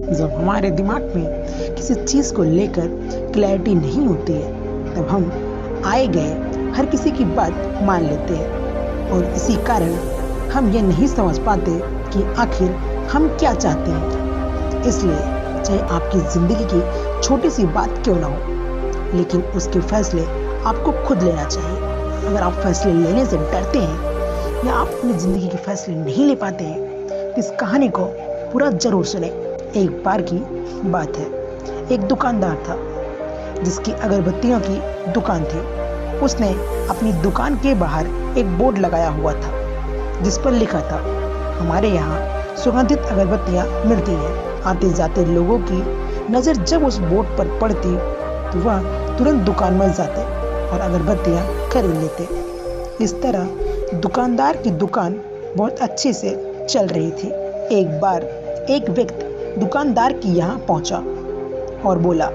जब हमारे दिमाग में किसी चीज़ को लेकर क्लैरिटी नहीं होती है तब हम आए गए हर किसी की बात मान लेते हैं और इसी कारण हम ये नहीं समझ पाते कि आखिर हम क्या चाहते हैं। इसलिए चाहे आपकी ज़िंदगी की छोटी सी बात क्यों ना हो, लेकिन उसके फैसले आपको खुद लेना चाहिए। अगर आप फैसले लेने से डरते हैं या आप अपनी ज़िंदगी के फैसले नहीं ले पाते हैं तो इस कहानी को पूरा ज़रूर सुने। एक बार की बात है, एक दुकानदार था जिसकी अगरबत्तियों की दुकान थी। उसने अपनी दुकान के बाहर एक बोर्ड लगाया हुआ था जिस पर लिखा था, हमारे यहाँ सुगंधित अगरबत्तियाँ मिलती हैं। आते जाते लोगों की नज़र जब उस बोर्ड पर पड़ती तो वह तुरंत दुकान में जाते और अगरबत्तियाँ खरीद लेते। इस तरह दुकानदार की दुकान बहुत अच्छे से चल रही थी। एक बार एक व्यक्ति दुकानदार की यहाँ पहुँचा और बोला,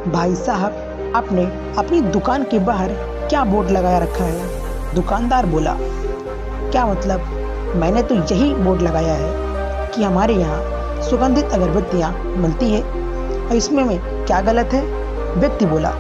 भाई साहब, आपने अपनी दुकान के बाहर क्या बोर्ड लगाया रखा है? दुकानदार बोला, क्या मतलब? मैंने तो यही बोर्ड लगाया है कि हमारे यहाँ सुगंधित अगरबत्तियाँ मिलती है और इसमें क्या गलत है? व्यक्ति बोला,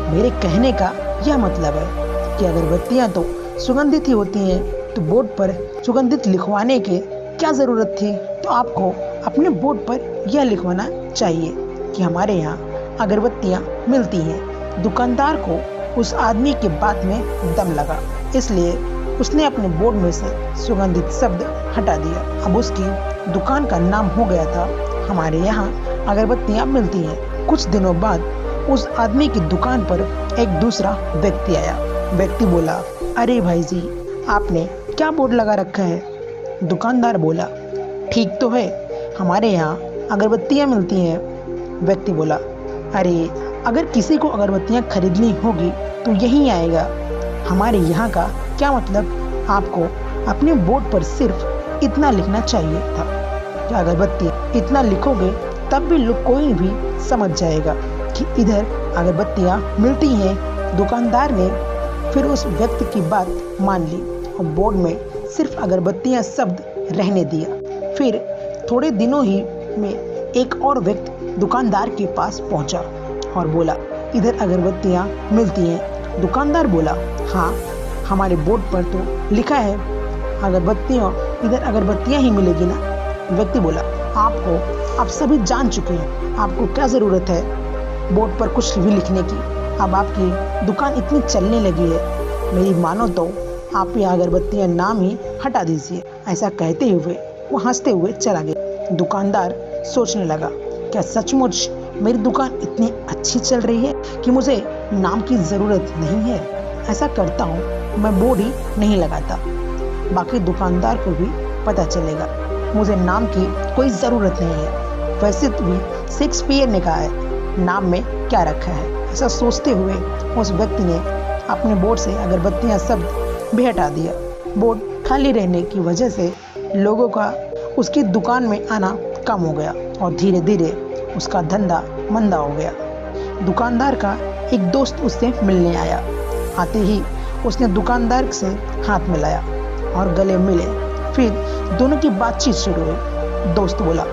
मेरे कहने का यह मतलब है कि अगरबत्तियाँ तो सुगंधित ही होती हैं, तो बोर्ड पर सुगंधित लिखवाने के क्या ज़रूरत थी? तो आपको अपने बोर्ड पर यह लिखवाना चाहिए कि हमारे यहाँ अगरबत्तियाँ मिलती हैं। दुकानदार को उस आदमी के बात में दम लगा, इसलिए उसने अपने बोर्ड में से सुगंधित शब्द हटा दिया। अब उसकी दुकान का नाम हो गया था, हमारे यहाँ अगरबत्तियाँ मिलती हैं। कुछ दिनों बाद उस आदमी की दुकान पर एक दूसरा व्यक्ति आया। व्यक्ति बोला, अरे भाई जी, आपने क्या बोर्ड लगा रखा है? दुकानदार बोला, ठीक तो है, हमारे यहाँ अगरबत्तियाँ मिलती हैं। व्यक्ति बोला, अरे अगर किसी को अगरबत्तियाँ खरीदनी होगी तो यहीं आएगा, हमारे यहाँ का क्या मतलब? आपको अपने बोर्ड पर सिर्फ इतना लिखना चाहिए था कि अगरबत्ती। इतना लिखोगे तब भी लोग कोई भी समझ जाएगा कि इधर अगरबत्तियाँ मिलती हैं। दुकानदार ने फिर उस व्यक्ति की बात मान ली और बोर्ड में सिर्फ अगरबत्तियाँ शब्द रहने दिया। फिर थोड़े दिनों ही में एक और व्यक्ति दुकानदार के पास पहुंचा और बोला, इधर अगरबत्तियाँ मिलती हैं। दुकानदार बोला, हाँ, हमारे बोर्ड पर तो लिखा है अगरबत्तियाँ, इधर अगरबत्तियाँ ही मिलेगी ना। व्यक्ति बोला, आप सभी जान चुके हैं, आपको क्या ज़रूरत है बोर्ड पर कुछ भी लिखने की? अब आपकी दुकान इतनी चलने लगी है, मेरी मानो तो आप ये अगरबत्तियाँ नाम ही हटा दीजिए। ऐसा कहते हुए वो हंसते हुए चला गया। दुकानदार सोचने लगा, क्या सचमुच मेरी दुकान इतनी अच्छी चल रही है कि मुझे नाम की ज़रूरत नहीं है? ऐसा करता हूँ, मैं बोर्ड ही नहीं लगाता, बाकी दुकानदार को भी पता चलेगा मुझे नाम की कोई ज़रूरत नहीं है। वैसे तो भी शेक्सपियर ने कहा है, नाम में क्या रखा है। ऐसा सोचते हुए उस व्यक्ति ने अपने बोर्ड से अगरबत्तियाँ शब्द भी हटा दिया। बोर्ड खाली रहने की वजह से लोगों का उसकी दुकान में आना कम हो गया और धीरे धीरे उसका धंधा मंदा हो गया। दुकानदार का एक दोस्त उससे मिलने आया। आते ही उसने दुकानदार से हाथ मिलाया और गले मिले। फिर दोनों की बातचीत शुरू हुई। दोस्त बोला,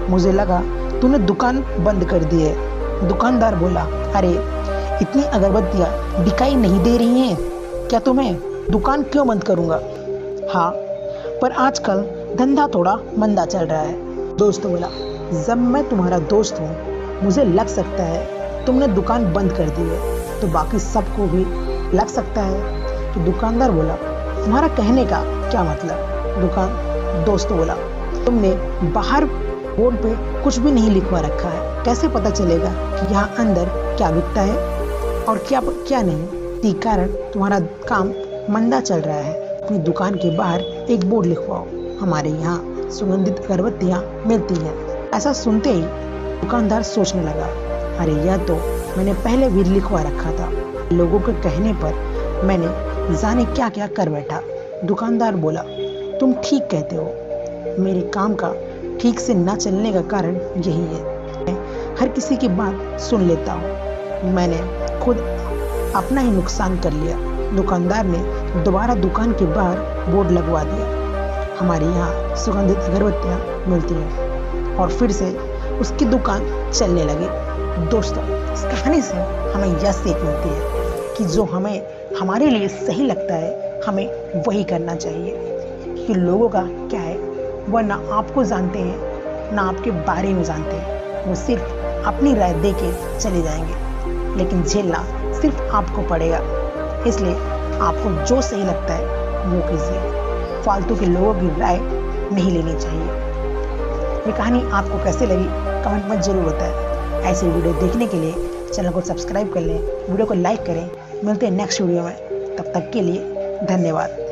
मुझे लगा तूने दुकान बंद कर दी है। दुकानदार बोला, अरे इतनी अगरबत्तियाँ दिखाई नहीं दे रही हैं, क्या तुम्हें दुकान क्यों बंद करूँगा? हाँ, पर आजकल धंधा थोड़ा मंदा चल रहा है। दोस्त बोला, जब मैं तुम्हारा दोस्त हूँ, मुझे लग सकता है तुमने दुकान बंद कर दी है, तो बाकी सबको भी लग सकता है। तो दुकानदार बोला, तुम्हारा कहने का क्या मतलब? दोस्त बोला, तुमने बाहर बोर्ड पे कुछ भी नहीं लिखवा रखा है, कैसे पता चलेगा कि यहाँ अंदर क्या बिकता है और क्या नहीं? इसी कारण तुम्हारा काम मंदा चल रहा है। अपनी दुकान के बाहर एक बोर्ड लिखवाओ, हमारे यहाँ सुगंधित अगरबत्तियाँ मिलती हैं। ऐसा सुनते ही दुकानदार सोचने लगा, अरे यह तो मैंने पहले भी लिखवा रखा था, लोगों के कहने पर मैंने जाने क्या क्या कर बैठा। दुकानदार बोला, तुम ठीक कहते हो, मेरे काम का ठीक से ना चलने का कारण यही है, मैं हर किसी की बात सुन लेता हूँ, मैंने खुद अपना ही नुकसान कर लिया। दुकानदार ने दोबारा दुकान के बाहर बोर्ड लगवा दिया, हमारे यहाँ सुगंधित अगरबत्तियाँ मिलती हैं, और फिर से उसकी दुकान चलने लगी। दोस्तों, इस कहानी से हमें यह सीख मिलती है कि जो हमें हमारे लिए सही लगता है हमें वही करना चाहिए। कि लोगों का क्या है, वह ना आपको जानते हैं ना आपके बारे में जानते हैं। वो सिर्फ अपनी राय दे के चले जाएंगे, लेकिन झेलना सिर्फ आपको पड़ेगा। इसलिए आपको जो सही लगता है वो कीजिए। फालतू के लोगों की राय नहीं लेनी चाहिए। ये कहानी आपको कैसे लगी कमेंट में जरूर बताएं। ऐसे वीडियो देखने के लिए चैनल को सब्सक्राइब कर लें, वीडियो को लाइक करें। मिलते हैं नेक्स्ट वीडियो में, तब तक के लिए धन्यवाद।